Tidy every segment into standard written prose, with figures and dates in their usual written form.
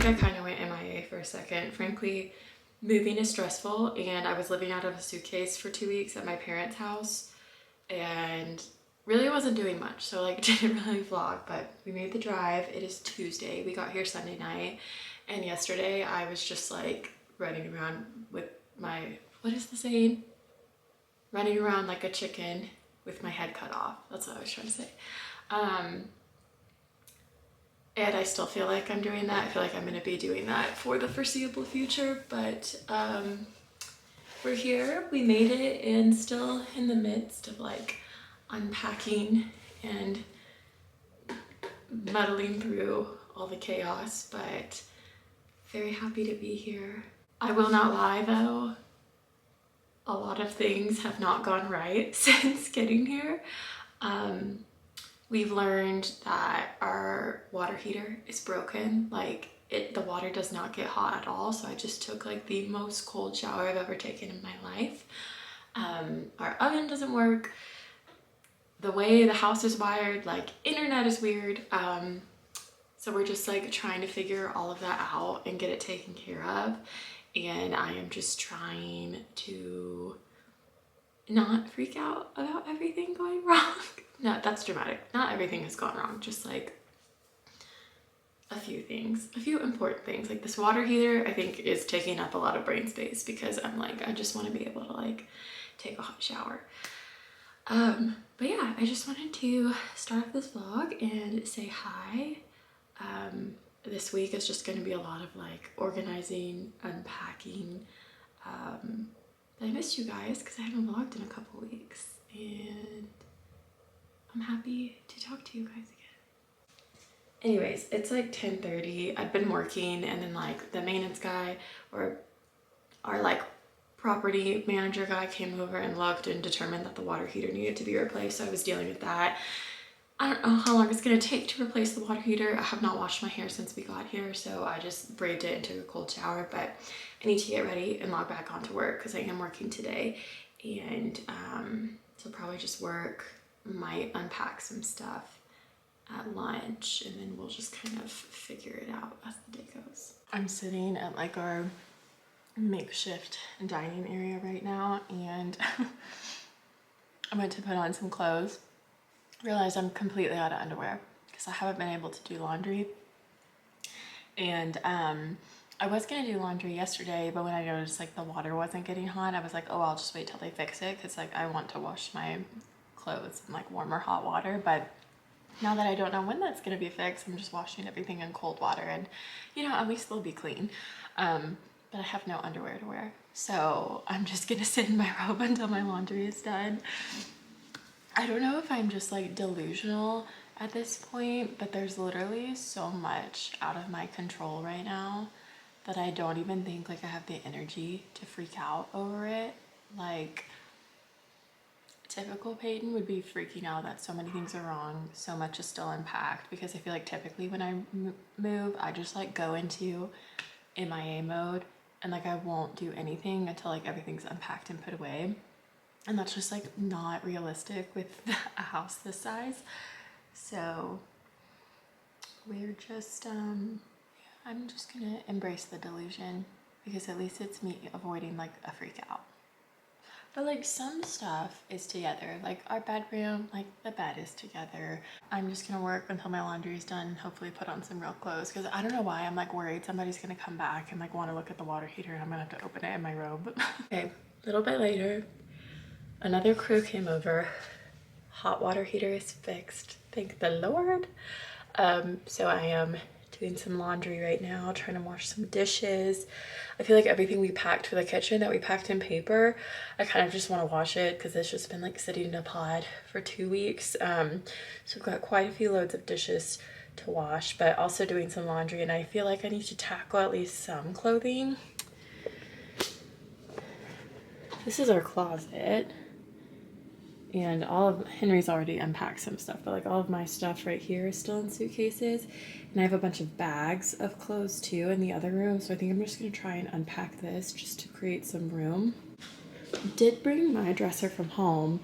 I kind of went MIA for a second. Frankly, moving is stressful, and I was living out of a suitcase for 2 weeks at my parents' house and really wasn't doing much, so like didn't really vlog. But we made the drive. It is Tuesday. We got here Sunday night, and yesterday I was just like running around with my, what is the saying? Running around like a chicken with my head cut off. That's what I was trying to say. And I still feel like I'm doing that. I feel like I'm gonna be doing that for the foreseeable future, but we're here, we made it, and still in the midst of like unpacking and muddling through all the chaos, but very happy to be here. I will not lie though, a lot of things have not gone right since getting here. We've learned that our water heater is broken. Like the water does not get hot at all. So I just took like the most cold shower I've ever taken in my life. Our oven doesn't work. The way the house is wired, like internet is weird. So we're just like trying to figure all of that out and get it taken care of. And I am just trying to not freak out about everything going wrong. No, that's dramatic. Not everything has gone wrong, just like a few things, a few important things. Like this water heater, I think is taking up a lot of brain space because I'm like, I just want to be able to like take a hot shower. But yeah, I just wanted to start off this vlog and say hi. This week is just going to be a lot of like organizing, unpacking. I missed you guys because I haven't vlogged in a couple weeks, and I'm happy to talk to you guys again. Anyways, it's like 10:30. I've been working, and then like the maintenance guy or our like property manager guy came over and looked and determined that the water heater needed to be replaced. So I was dealing with that. I don't know how long it's gonna take to replace the water heater. I have not washed my hair since we got here, so I just braved it and took a cold shower, but I need to get ready and log back onto work because I am working today. And so probably just work, might unpack some stuff at lunch, and then we'll just kind of figure it out as the day goes. I'm sitting at like our makeshift dining area right now, and I went to put on some clothes. Realized I'm completely out of underwear because I haven't been able to do laundry. And I was gonna do laundry yesterday, but when I noticed like the water wasn't getting hot, I was like, oh, I'll just wait till they fix it, because like I want to wash my clothes in like warm or hot water. But now that I don't know when that's gonna be fixed, I'm just washing everything in cold water, and you know, at least they'll be clean. But I have no underwear to wear, so I'm just gonna sit in my robe until my laundry is done. I don't know if I'm just like delusional at this point, but there's literally so much out of my control right now that I don't even think like I have the energy to freak out over it. Like typical Payton would be freaking out that so many things are wrong, so much is still unpacked, because I feel like typically when I move, I just like go into MIA mode and like I won't do anything until like everything's unpacked and put away. And that's just like not realistic with a house this size. So we're just, I'm just gonna embrace the delusion, because at least it's me avoiding like a freak out. But like some stuff is together, like our bedroom, like the bed is together. I'm just gonna work until my laundry is done, hopefully put on some real clothes, because I don't know why I'm like worried somebody's gonna come back and like want to look at the water heater and I'm gonna have to open it in my robe. Okay, a little bit later. Another crew came over. Hot water heater is fixed, thank the Lord. So I am doing some laundry right now, trying to wash some dishes. I feel like everything we packed for the kitchen that we packed in paper, I kind of just want to wash it because it's just been like sitting in a pod for 2 weeks. So we've got quite a few loads of dishes to wash, but also doing some laundry, and I feel like I need to tackle at least some clothing. This is our closet. And all of Henry's already unpacked some stuff, but like all of my stuff right here is still in suitcases, and I have a bunch of bags of clothes too in the other room. So I think I'm just gonna try and unpack this just to create some room. I did bring my dresser from home.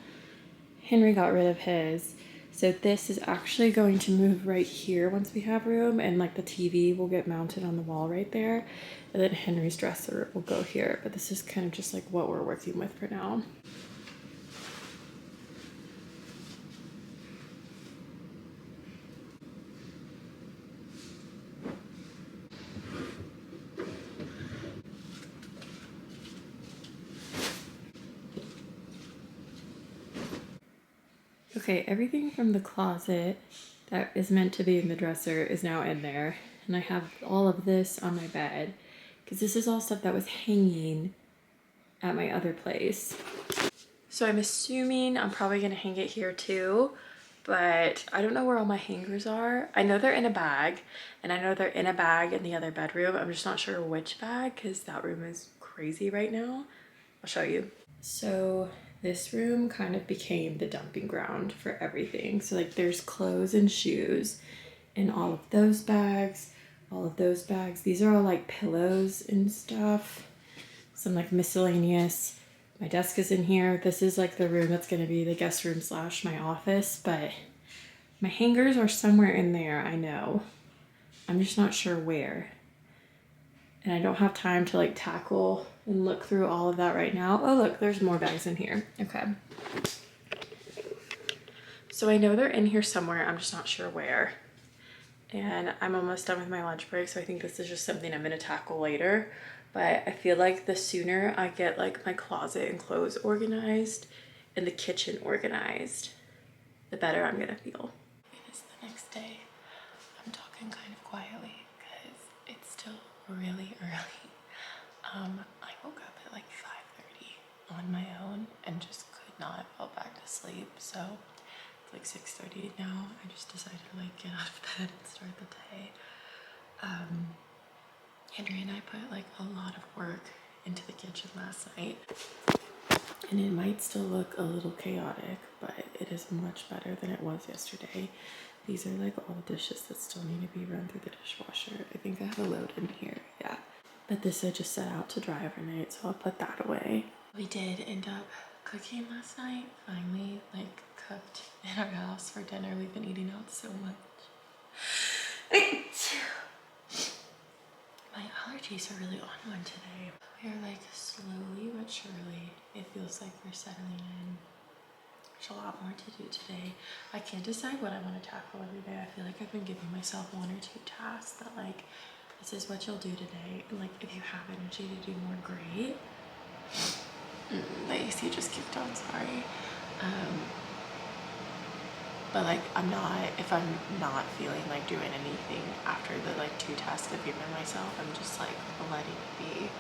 Henry got rid of his, So this is actually going to move right here once we have room, and like the TV will get mounted on the wall right there, and then Henry's dresser will go here. But this is kind of just like what we're working with for now. Okay, everything from the closet that is meant to be in the dresser is now in there. And I have all of this on my bed because this is all stuff that was hanging at my other place. So I'm assuming I'm probably gonna hang it here too, but I don't know where all my hangers are. I know they're in a bag, and I know they're in a bag in the other bedroom. I'm just not sure which bag because that room is crazy right now. I'll show you. So this room kind of became the dumping ground for everything. So like there's clothes and shoes in all of those bags, all of those bags. These are all like pillows and stuff. Some like miscellaneous. My desk is in here. This is like the room that's gonna be the guest room / my office, but my hangers are somewhere in there, I know. I'm just not sure where. And I don't have time to like tackle and look through all of that right now. Oh look, there's more bags in here. Okay. So I know they're in here somewhere, I'm just not sure where. And I'm almost done with my lunch break, so I think this is just something I'm gonna tackle later. But I feel like the sooner I get like my closet and clothes organized and the kitchen organized, the better I'm gonna feel. It is the next day. I'm talking kind of quietly because it's still really early. I woke up at like 5:30 on my own and just could not fall back to sleep. So it's like 6:30 now. I just decided to like get out of bed and start the day. Henry and I put like a lot of work into the kitchen last night. And it might still look a little chaotic, but it is much better than it was yesterday. These are like all the dishes that still need to be run through the dishwasher. I think I have a load in here, yeah. But this I just set out to dry overnight, so I'll put that away. We did end up cooking last night, finally, like cooked in our house for dinner. We've been eating out so much. My allergies are really on one today. We are like slowly but surely, it feels like we're settling in. There's a lot more to do today. I can't decide what I want to tackle every day. I feel like I've been giving myself 1 or 2 tasks that like, this is what you'll do today. And like, if you have energy to do more, great. The AC just kicked on, sorry. But like, if I'm not feeling like doing anything after the like 2 tasks I've given myself, I'm just like letting it be,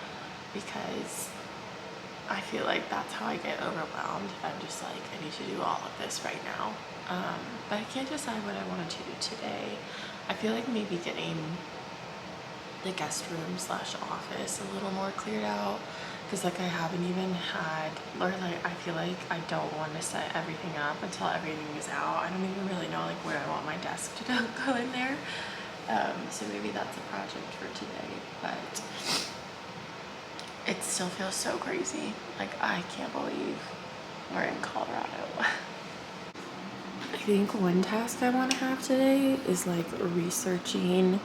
because I feel like that's how I get overwhelmed. I'm just like, I need to do all of this right now. But I can't decide what I want to do today. I feel like maybe getting the guest room / office a little more cleared out, because like I haven't even had, or like I feel like I don't want to set everything up until everything is out. I don't even really know like where I want my desk to go in there. So maybe that's a project for today, but it still feels so crazy. Like I can't believe we're in Colorado. I think one task I want to have today is like researching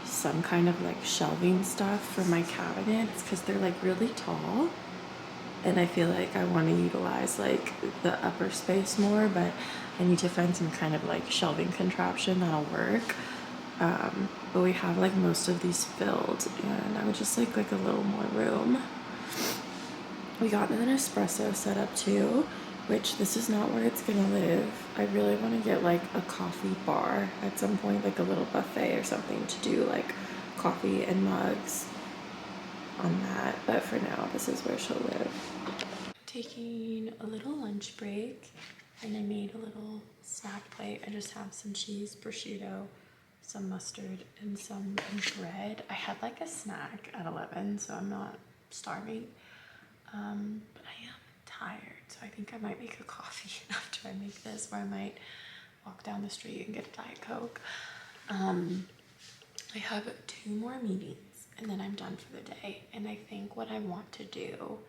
some kind of like shelving stuff for my cabinets, because they're like really tall and I feel like I want to utilize like the upper space more, but I need to find some kind of like shelving contraption that'll work. But we have like most of these filled, and I would just like a little more room. We got an espresso set up too, which this is not where it's gonna live. I really want to get like a coffee bar at some point, like a little buffet or something to do like coffee and mugs on that. But for now, this is where she'll live. Taking a little lunch break, and I made a little snack plate. I just have some cheese, prosciutto, some mustard, and some bread. I had like a snack at 11, so I'm not starving. But I am tired, so I think I might make a coffee after I make this, or I might walk down the street and get a Diet Coke. I have 2 more meetings and then I'm done for the day. And I think what I want to do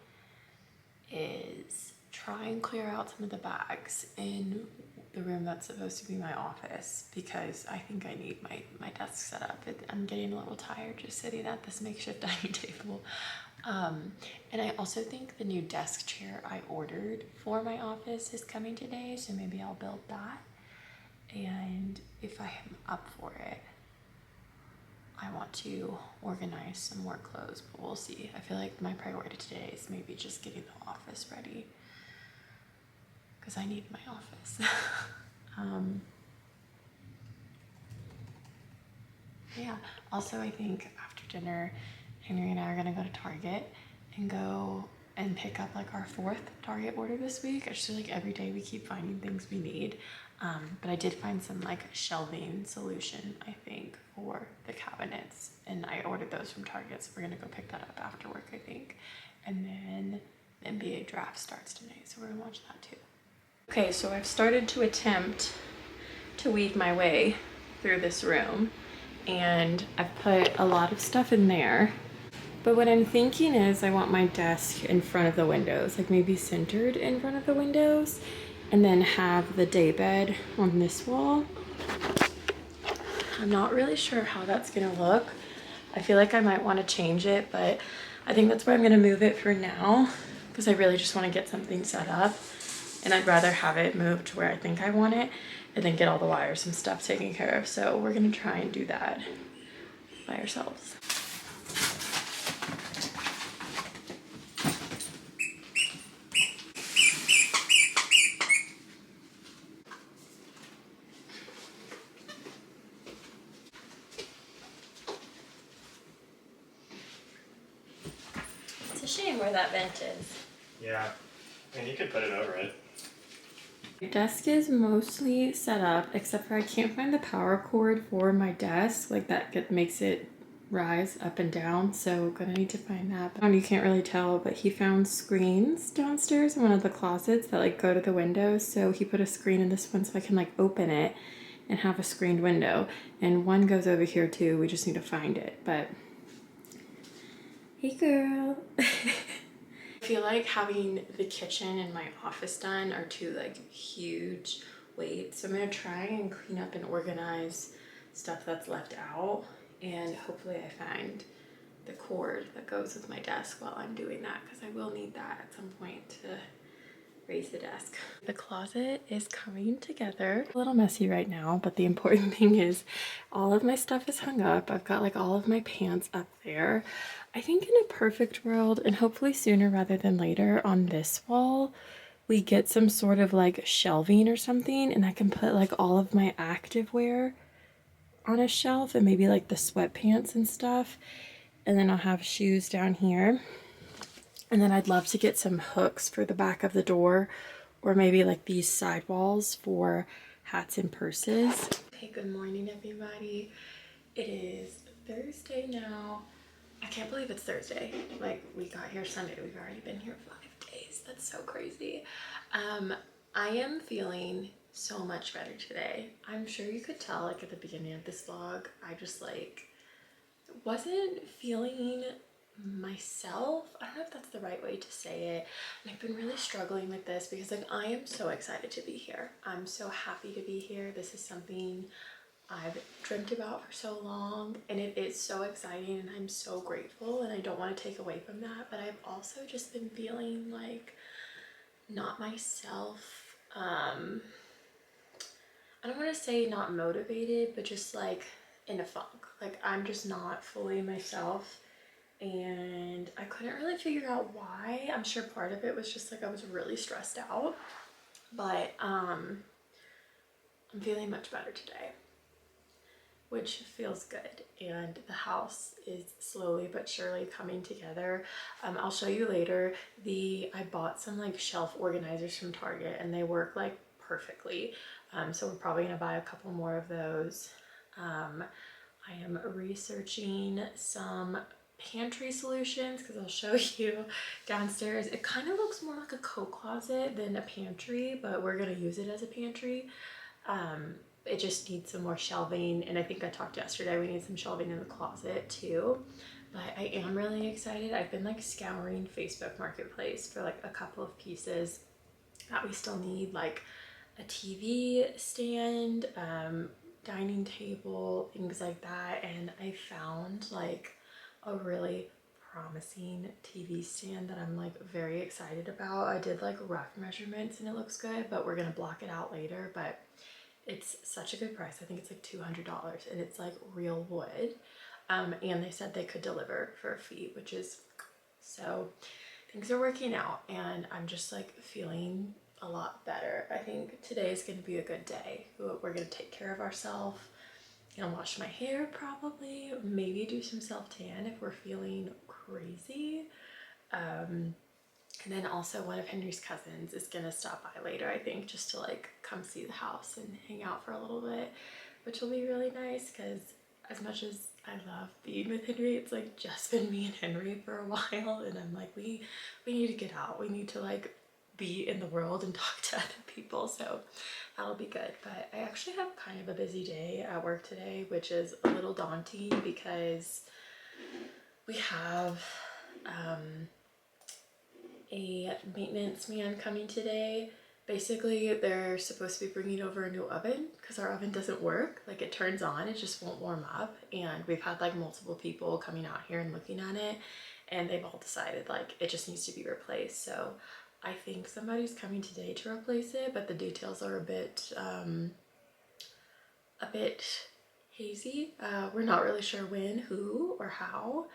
is try and clear out some of the bags in the room that's supposed to be my office because I think I need my desk set up. I'm getting a little tired just sitting at this makeshift dining table. And I also think the new desk chair I ordered for my office is coming today, so maybe I'll build that. And if I am up for it, I want to organize some more clothes, but we'll see. I feel like my priority today is maybe just getting the office ready because I need my office. Yeah, also I think after dinner, Henry and I are gonna go to Target and go and pick up like our 4th Target order this week. I just feel like every day we keep finding things we need. But I did find some like shelving solution, I think, for the cabinets, and I ordered those from Target, so we're gonna go pick that up after work, I think. And then the NBA draft starts tonight, so we're gonna watch that too. Okay, so I've started to attempt to weave my way through this room, and I've put a lot of stuff in there. But what I'm thinking is I want my desk in front of the windows, like maybe centered in front of the windows, and then have the daybed on this wall. I'm not really sure how that's gonna look. I feel like I might want to change it, but I think that's where I'm gonna move it for now because I really just want to get something set up, and I'd rather have it moved to where I think I want it and then get all the wires and stuff taken care of. So we're gonna try and do that by ourselves. It's a shame where that vent is. Yeah, and you could put it over it. My desk is mostly set up, except for I can't find the power cord for my desk. Like that makes it rise up and down, so gonna need to find that. But you can't really tell, but he found screens downstairs in one of the closets that like go to the windows. So he put a screen in this one so I can like open it and have a screened window. And one goes over here too. We just need to find it. But hey girl. I feel like having the kitchen and my office done are two like huge weights. So I'm gonna try and clean up and organize stuff that's left out, and hopefully I find the cord that goes with my desk while I'm doing that, because I will need that at some point to raise the desk. The closet is coming together. A little messy right now, but the important thing is all of my stuff is hung up. I've got like all of my pants up there. I think in a perfect world, and hopefully sooner rather than later, on this wall we get some sort of like shelving or something, and I can put like all of my activewear on a shelf and maybe like the sweatpants and stuff, and then I'll have shoes down here. And then I'd love to get some hooks for the back of the door, or maybe like these side walls for hats and purses. Hey, good morning everybody. It is Thursday now. I can't believe it's Thursday. Like, we got here Sunday. We've already been here 5 days. That's so crazy. I am feeling so much better today. I'm sure you could tell like at the beginning of this vlog, I just like wasn't feeling myself. I don't know if that's the right way to say it. And I've been really struggling with this because like I am so excited to be here. I'm so happy to be here. This is something I've dreamt about for so long, and it is so exciting, and I'm so grateful, and I don't want to take away from that, but I've also just been feeling like not myself. I don't want to say not motivated, but just like in a funk. Like I'm just not fully myself, and I couldn't really figure out why. I'm sure part of it was just like I was really stressed out, but I'm feeling much better today, which feels good. And the house is slowly but surely coming together. I'll show you later. I bought some like shelf organizers from Target, and they work like perfectly. So we're probably gonna buy a couple more of those. I am researching some pantry solutions because I'll show you downstairs. It kind of looks more like a coat closet than a pantry, but we're gonna use it as a pantry. It just needs some more shelving, and I think I talked yesterday, we need some shelving in the closet too. But I am really excited. I've been like scouring Facebook Marketplace for like a couple of pieces that we still need, like a TV stand, dining table, things like that. And I found like a really promising TV stand that I'm like very excited about. I did like rough measurements and it looks good, but we're gonna block it out later. But it's such a good price. I think it's like $200 and it's like real wood. And they said they could deliver for a fee, which is so things are working out and I'm just like feeling a lot better. I think today is going to be a good day. We're going to take care of ourselves. Gonna wash my hair probably, maybe do some self-tan if we're feeling crazy. And then also one of Henry's cousins is gonna stop by later, I think, just to like come see the house and hang out for a little bit, which will be really nice because as much as I love being with Henry, it's like just been me and Henry for a while, and I'm like, we need to get out. We need to like be in the world and talk to other people, so that'll be good. But I actually have kind of a busy day at work today, which is a little daunting because we have a maintenance man coming today. Basically, they're supposed to be bringing over a new oven because our oven doesn't work. Like it turns on, it just won't warm up. And we've had like multiple people coming out here and looking at it, and they've all decided like it just needs to be replaced. So I think somebody's coming today to replace it, but the details are a bit hazy. We're not really sure when, who, or how.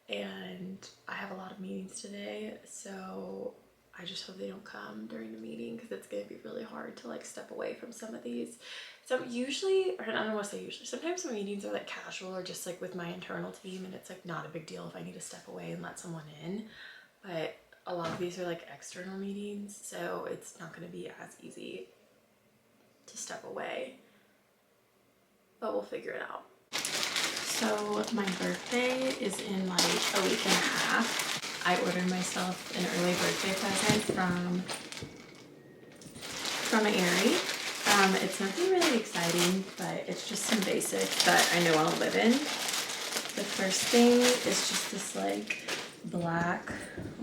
And I have a lot of meetings today, so I just hope they don't come during the meeting because it's going to be really hard to like step away from some of these. So usually, or I don't want to say usually, sometimes my meetings are like casual or just like with my internal team, and it's like not a big deal if I need to step away and let someone in. But a lot of these are like external meetings, so it's not going to be as easy to step away, but we'll figure it out. So my birthday is in like a week and a half. I ordered myself an early birthday present from Aerie. It's nothing really exciting, but it's just some basics that I know I'll live in. The first thing is just this like black,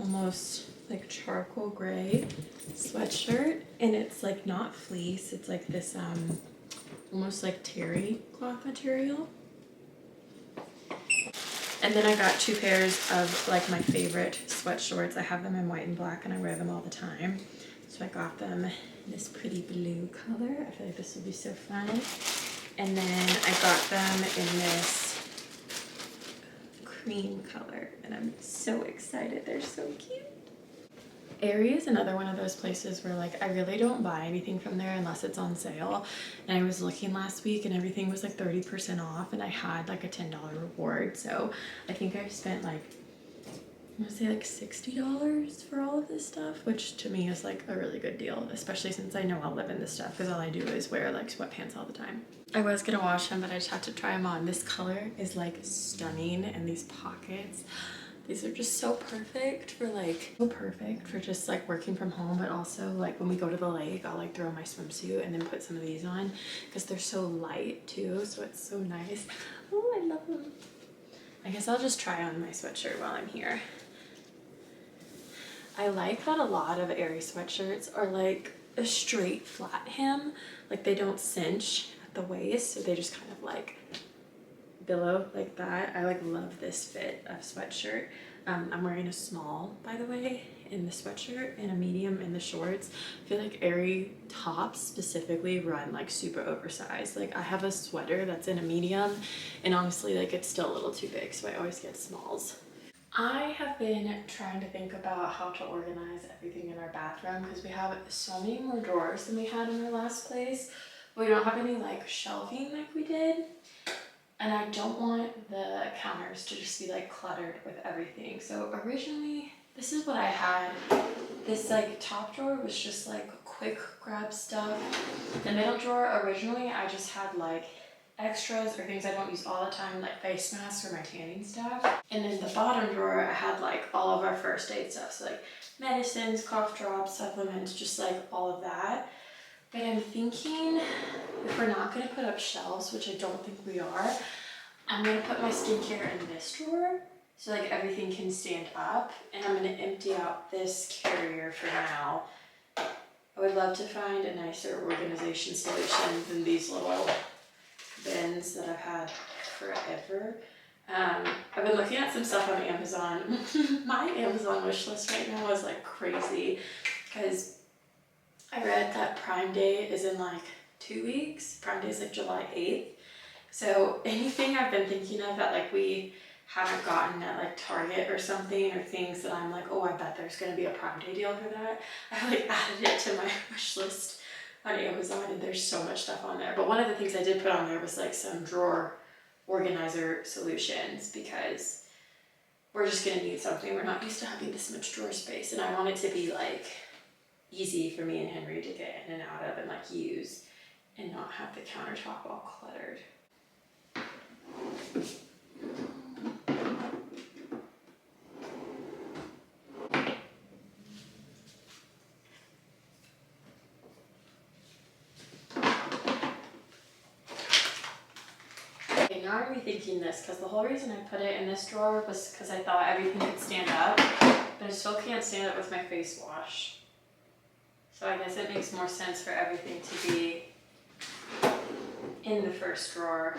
almost like charcoal gray sweatshirt, and it's like not fleece, it's like this almost like terry cloth material. And then I got two pairs of like my favorite sweat shorts. I have them in white and black and I wear them all the time. So I got them in this pretty blue color. I feel like this will be so fun. And then I got them in this cream color and I'm so excited. They're so cute. Aerie is another one of those places where like I really don't buy anything from there unless it's on sale. And I was looking last week and everything was like 30% off and I had like a $10 reward. So I think I've spent like, I'm gonna say like $60 for all of this stuff, which to me is like a really good deal, especially since I know I'll live in this stuff because all I do is wear like sweatpants all the time. I was gonna wash them, but I just had to try them on. This color is like stunning, and these pockets, these are just so perfect for just like working from home, but also like when we go to the lake, I'll like throw my swimsuit and then put some of these on because they're so light too, so it's so nice. Oh, I love them. I guess I'll just try on my sweatshirt while I'm here. I like that a lot of Aerie sweatshirts are like a straight flat hem, like they don't cinch at the waist, so they just kind of like billow like that. I like love this fit of sweatshirt. I'm wearing a small, by the way, in the sweatshirt and a medium in the shorts. I feel like Aerie tops specifically run like super oversized. Like I have a sweater that's in a medium and honestly like it's still a little too big, so I always get smalls. I have been trying to think about how to organize everything in our bathroom because we have so many more drawers than we had in our last place. We don't have any like shelving like we did. And I don't want the counters to just be like cluttered with everything. So originally, this is what I had. This like top drawer was just like quick grab stuff. The middle drawer, originally I just had like extras or things I don't use all the time, like face masks or my tanning stuff. And then the bottom drawer, I had like all of our first aid stuff. So like medicines, cough drops, supplements, just like all of that. But I'm thinking if we're not going to put up shelves, which I don't think we are, I'm going to put my skincare in this drawer so like everything can stand up. And I'm going to empty out this carrier for now I would love to find a nicer organization solution than these little bins that I've had forever. I've been looking at some stuff on Amazon. My Amazon wish list right now is like crazy because I read that Prime Day is in like 2 weeks. Prime Day is like July 8th. So anything I've been thinking of that like we haven't gotten at like Target or something, or things that I'm like, oh, I bet there's going to be a Prime Day deal for that, I like added it to my wish list on Amazon, and there's so much stuff on there. But one of the things I did put on there was like some drawer organizer solutions, because we're just going to need something. We're not used to having this much drawer space, and I want it to be like easy for me and Henry to get in and out of and like use, and not have the countertop all cluttered. Okay, now I'm rethinking this, because the whole reason I put it in this drawer was because I thought everything could stand up, but I still can't stand up with my face wash. So I guess it makes more sense for everything to be in the first drawer.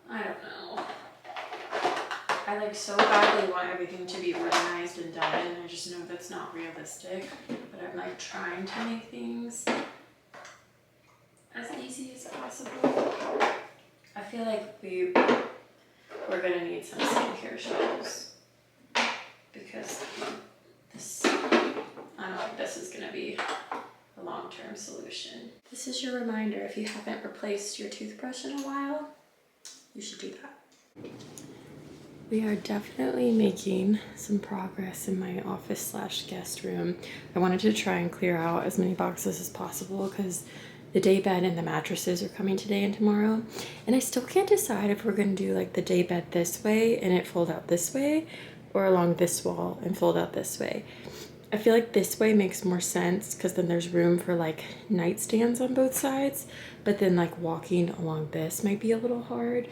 I don't know. I like so badly want everything to be organized and done, and I just know that's not realistic, but I'm like trying to make things as easy as possible. I feel like we're gonna need some skincare shelves, because this, I don't think this is gonna be a long-term solution. This is your reminder, if you haven't replaced your toothbrush in a while, you should do that. We are definitely making some progress in my office / guest room. I wanted to try and clear out as many boxes as possible because the day bed and the mattresses are coming today and tomorrow. And I still can't decide if we're gonna do like the day bed this way and it fold out this way, or along this wall and fold out this way. I feel like this way makes more sense because then there's room for like nightstands on both sides, but then like walking along this might be a little hard.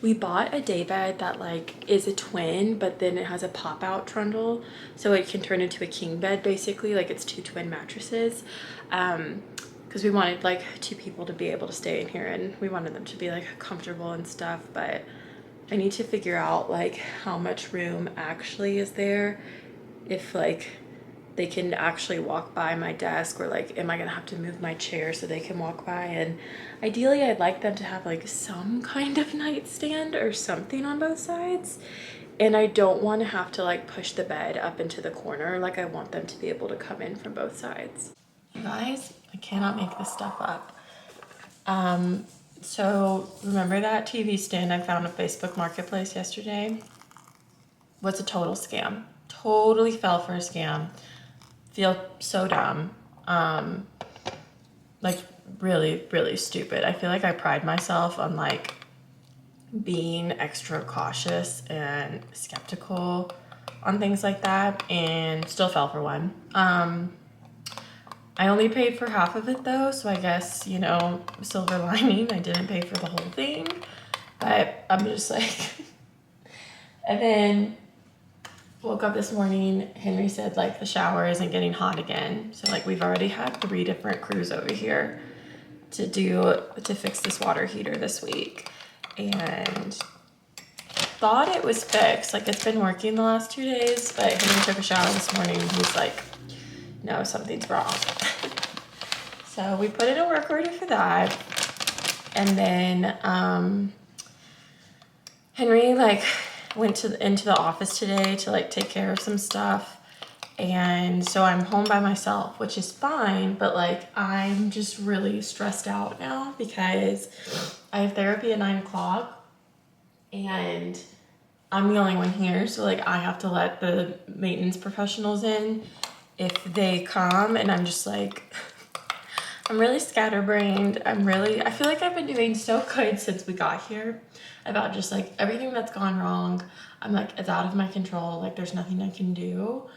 We bought a daybed that like is a twin, but then it has a pop-out trundle, so it can turn into a king bed basically, like it's 2 twin mattresses. Because we wanted like 2 people to be able to stay in here, and we wanted them to be like comfortable and stuff, but I need to figure out like how much room actually is there, if like they can actually walk by my desk, or like am I gonna have to move my chair so they can walk by. And ideally I'd like them to have like some kind of nightstand or something on both sides, and I don't want to have to like push the bed up into the corner. Like I want them to be able to come in from both sides. You guys, I cannot make this stuff up. So remember that TV stand I found on Facebook Marketplace yesterday? Was a total scam. Totally fell for a scam. Feel so dumb. Like really, really stupid. I feel like I pride myself on like being extra cautious and skeptical on things like that, and still fell for one. I only paid for half of it though, so I guess, you know, silver lining, I didn't pay for the whole thing, but I'm just like, and then woke up this morning, Henry said like the shower isn't getting hot again. So like we've already had 3 different crews over here to fix this water heater this week, and thought it was fixed. Like it's been working the last 2 days, but Henry took a shower this morning and he's like, no, something's wrong. So we put in a work order for that. And then Henry like went into the office today to like take care of some stuff. And so I'm home by myself, which is fine, but like I'm just really stressed out now because I have therapy at 9 o'clock and I'm the only one here. So like I have to let the maintenance professionals in if they come, and I'm just like, I'm really scatterbrained. I feel like I've been doing so good since we got here about just like everything that's gone wrong. I'm like, it's out of my control. Like there's nothing I can do.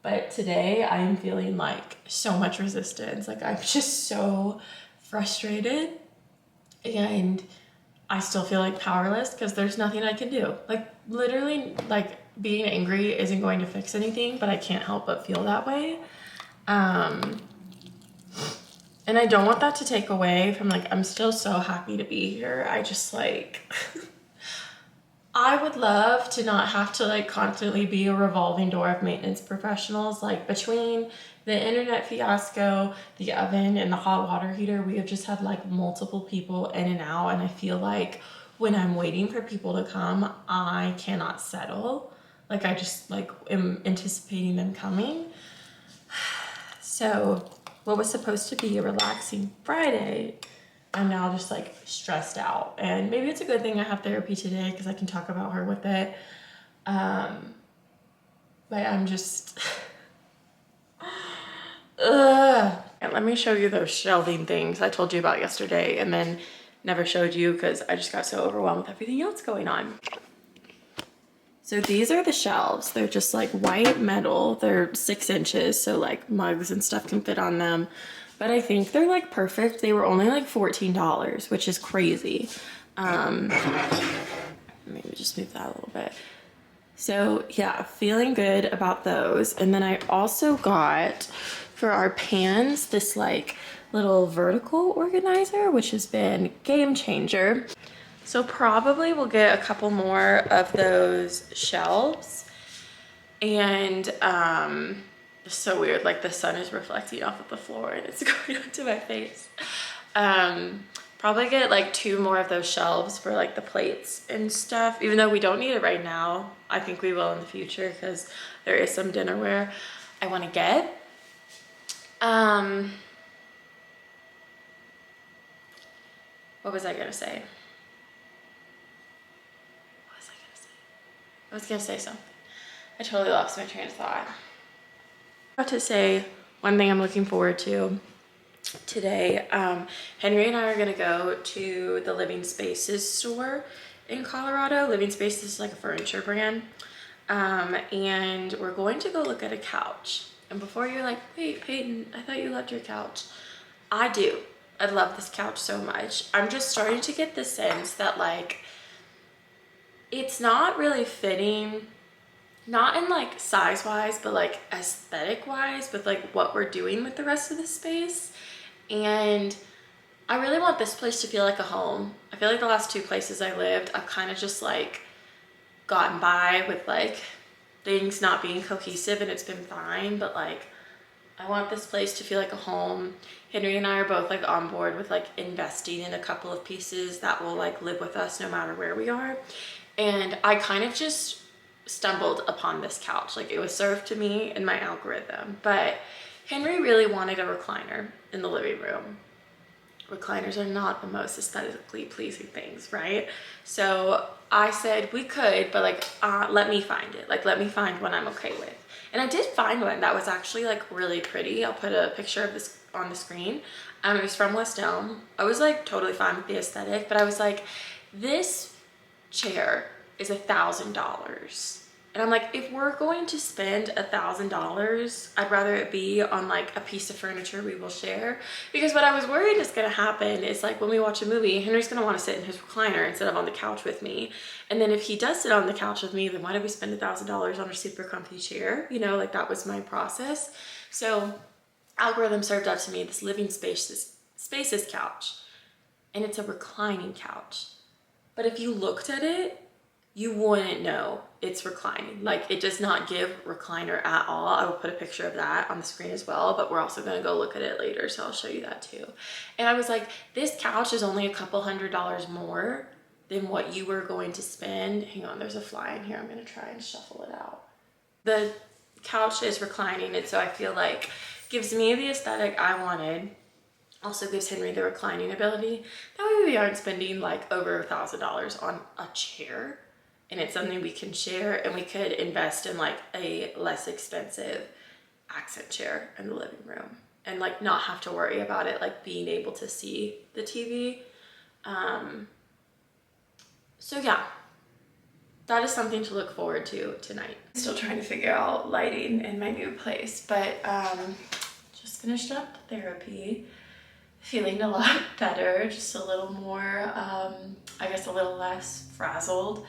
But today I am feeling like so much resistance. Like I'm just so frustrated, and I still feel like powerless because there's nothing I can do. Like literally, like being angry isn't going to fix anything, but I can't help but feel that way. And I don't want that to take away from, like, I'm still so happy to be here. I just, like, I would love to not have to, like, constantly be a revolving door of maintenance professionals. Like, between the internet fiasco, the oven, and the hot water heater, we have just had, like, multiple people in and out. And I feel like when I'm waiting for people to come, I cannot settle. Like, I just, like, am anticipating them coming. So what was supposed to be a relaxing Friday, I'm now just, like, stressed out. And maybe it's a good thing I have therapy today because I can talk about her with it. But I'm just, ugh. And let me show you those shelving things I told you about yesterday and then never showed you because I just got so overwhelmed with everything else going on. So these are the shelves. They're just, like, white metal. They're 6 inches, so, like, mugs and stuff can fit on them. But I think they're, like, perfect. They were only, like, $14, which is crazy. Maybe just move that a little bit. So yeah, feeling good about those. And then I also got for our pans this, like, little vertical organizer, which has been game changer. So probably we'll get a couple more of those shelves. And it's so weird, like the sun is reflecting off of the floor and it's going onto my face. Probably get like 2 more of those shelves for, like, the plates and stuff, even though we don't need it right now. I think we will in the future because there is some dinnerware I want to get. What was I gonna say? I was gonna say something. I totally lost my train of thought. I have to say one thing I'm looking forward to today. Henry and I are gonna go to the Living Spaces store in Colorado. Living Spaces is like a furniture brand. And we're going to go look at a couch. And before you're like, wait, Peyton, I thought you loved your couch. I do. I love this couch so much. I'm just starting to get the sense that, like, it's not really fitting, not in, like, size wise, but, like, aesthetic wise with, like, what we're doing with the rest of the space. And I really want this place to feel like a home. I feel like the last 2 places I lived, I've kind of just, like, gotten by with, like, things not being cohesive, and it's been fine, but, like, I want this place to feel like a home. Henry and I are both, like, on board with, like, investing in a couple of pieces that will, like, live with us no matter where we are. And I kind of just stumbled upon this couch. Like, it was served to me in my algorithm, but Henry really wanted a recliner in the living room. Recliners are not the most aesthetically pleasing things, right? So I said we could, but, like, let me find it. Like, let me find one I'm okay with. And I did find one that was actually, like, really pretty. I'll put a picture of this on the screen. It was from West Elm. I was, like, totally fine with the aesthetic, but I was like, this chair is $1,000. And I'm like, if we're going to spend $1,000, I'd rather it be on, like, a piece of furniture we will share. Because what I was worried is gonna happen is, like, when we watch a movie, Henry's gonna want to sit in his recliner instead of on the couch with me. And then if he does sit on the couch with me, then why did we spend $1,000 on a super comfy chair? You know, like, that was my process. So algorithm served up to me this Living Spaces couch, and it's a reclining couch. But if you looked at it, you wouldn't know it's reclining. Like, it does not give recliner at all. I will put a picture of that on the screen as well, but we're also gonna go look at it later, so I'll show you that too. And I was like, this couch is only a couple $100 more than what you were going to spend. Hang on, there's a fly in here. I'm gonna try and shuffle it out. The couch is reclining, and so I feel like gives me the aesthetic I wanted. Also gives Henry the reclining ability. That way we aren't spending, like, over $1,000 on a chair. And it's something we can share, and we could invest in, like, a less expensive accent chair in the living room and, like, not have to worry about it, like, being able to see the TV. So yeah, that is something to look forward to tonight. Still trying to figure out lighting in my new place, but just finished up therapy. Feeling a lot better, just a little more, I guess a little less frazzled.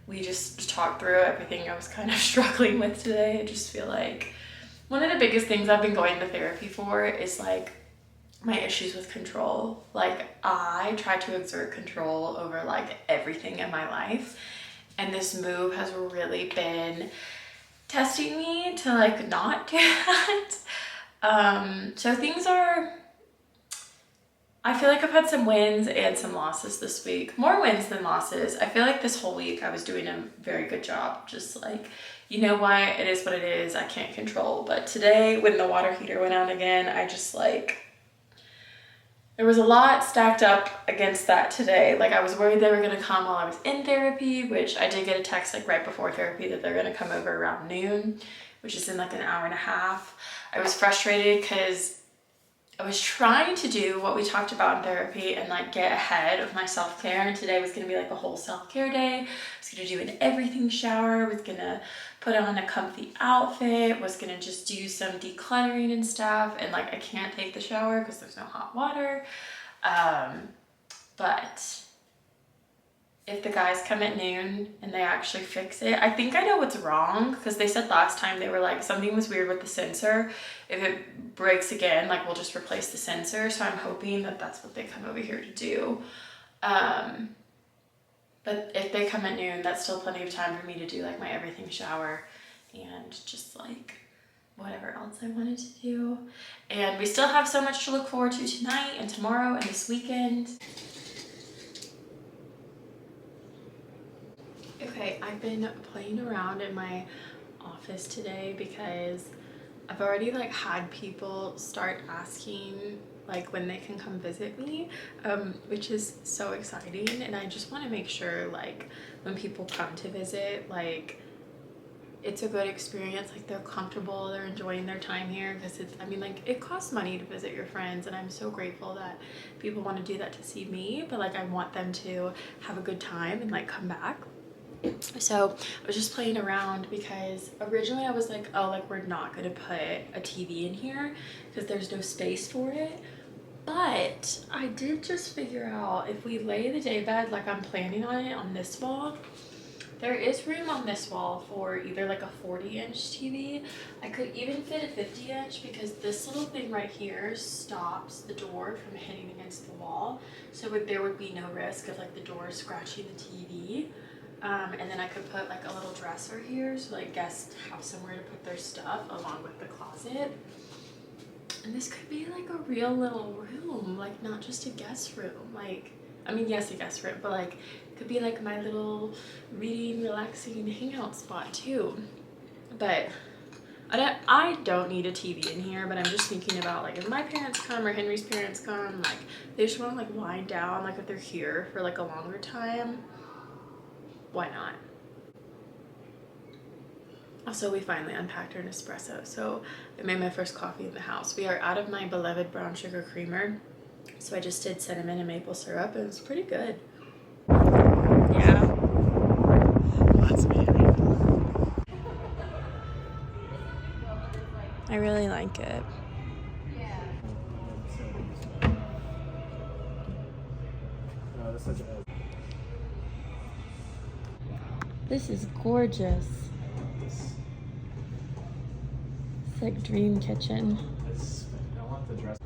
we just talked through everything I was kind of struggling with today. I just feel like one of the biggest things I've been going to therapy for is like my issues with control. Like I try to exert control over like everything in my life, and this move has really been testing me to like not do that. So things are, I feel like I've had some wins and some losses this week. More wins than losses. I feel like this whole week I was doing a very good job. Just like, you know what, it is what it is. I can't control. But today when the water heater went out again, I just like, there was a lot stacked up against that today. Like I was worried they were gonna come while I was in therapy, which I did get a text like right before therapy that they're gonna come over around noon, which is in like an hour and a half. I was frustrated because I was trying to do what we talked about in therapy and like get ahead of my self-care, and today was gonna be like a whole self-care day. I was gonna do an everything shower, was gonna put on a comfy outfit, was gonna just do some decluttering and stuff, and like I can't take the shower because there's no hot water. But if the guys come at noon and they actually fix it, I think I know what's wrong, because they said last time they were like something was weird with the sensor. If it breaks again, like we'll just replace the sensor. So I'm hoping that that's what they come over here to do. But if they come at noon, that's still plenty of time for me to do like my everything shower and just like whatever else I wanted to do. And we still have so much to look forward to tonight and tomorrow and this weekend. Okay, I've been playing around in my office today because I've already like had people start asking like when they can come visit me, which is so exciting. And I just want to make sure like when people come to visit, like it's a good experience, like they're comfortable, they're enjoying their time here, because it's, I mean, like it costs money to visit your friends, and I'm so grateful that people want to do that to see me, but like I want them to have a good time and like come back. So I was just playing around because originally I was like, oh, like we're not gonna put a TV in here because there's no space for it. But I did just figure out if we lay the daybed like I'm planning on it on this wall, there is room on this wall for either like a 40-inch TV. I could even fit a 50-inch because this little thing right here stops the door from hitting against the wall. So there would be no risk of like the door scratching the TV. And then I could put like a little dresser here so like guests have somewhere to put their stuff along with the closet. And this could be like a real little room, like not just a guest room. Like, I mean, yes, a guest room, but like it could be like my little reading, relaxing hangout spot too. But I don't need a TV in here, but I'm just thinking about like if my parents come or Henry's parents come, like they just want to like wind down, like if they're here for like a longer time. Why not? Also, we finally unpacked our Nespresso, so I made my first coffee in the house. We are out of my beloved brown sugar creamer, so I just did cinnamon and maple syrup, and it was pretty good. Yeah. That's me. I really like it. No, this is This is gorgeous. It's like dream kitchen. I want the dress.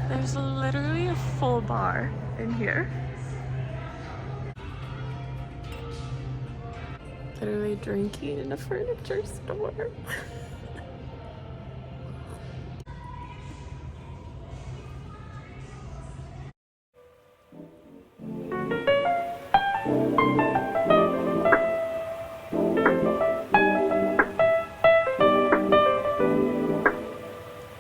There's literally a full bar in here. Literally drinking in a furniture store.